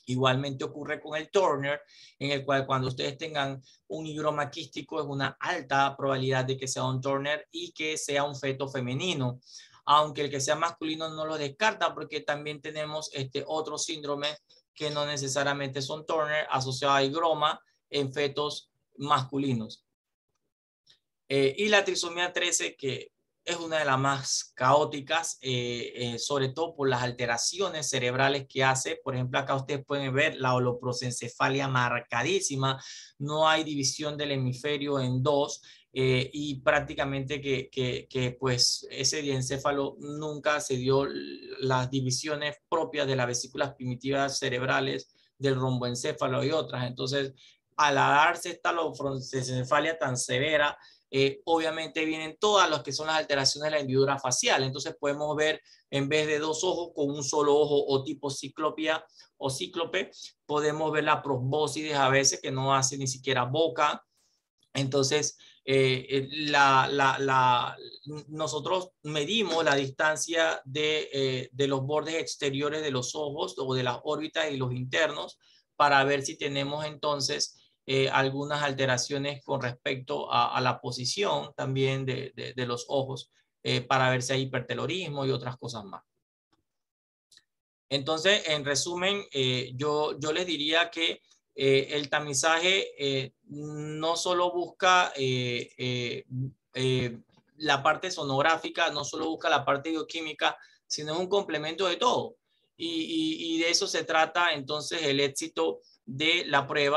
Igualmente ocurre con el Turner, en el cual cuando ustedes tengan un higroma quístico es una alta probabilidad de que sea un Turner y que sea un feto femenino. Aunque el que sea masculino no lo descarta, porque también tenemos otro síndrome que no necesariamente son Turner asociados a higroma en fetos masculinos. Y la trisomía 13, que es una de las más caóticas, sobre todo por las alteraciones cerebrales que hace. Por ejemplo, acá ustedes pueden ver la holoprosencefalia marcadísima, no hay división del hemisferio en dos, y prácticamente que pues ese diencéfalo nunca se dio las divisiones propias de las vesículas primitivas cerebrales, del romboencéfalo y otras. Entonces, al darse esta holoprosencefalia tan severa, obviamente vienen todas las que son las alteraciones de la hendidura facial. Entonces podemos ver, en vez de dos ojos, con un solo ojo o tipo ciclopia o cíclope, podemos ver la probóscides a veces que no hace ni siquiera boca. Entonces, nosotros medimos la distancia de los bordes exteriores de los ojos o de las órbitas y los internos para ver si tenemos entonces algunas alteraciones con respecto a la posición también de los ojos, para ver si hay hipertelorismo y otras cosas más. Entonces, en resumen, yo les diría que el tamizaje no solo busca la parte sonográfica, no solo busca la parte bioquímica, sino es un complemento de todo. Y de eso se trata entonces el éxito de la prueba.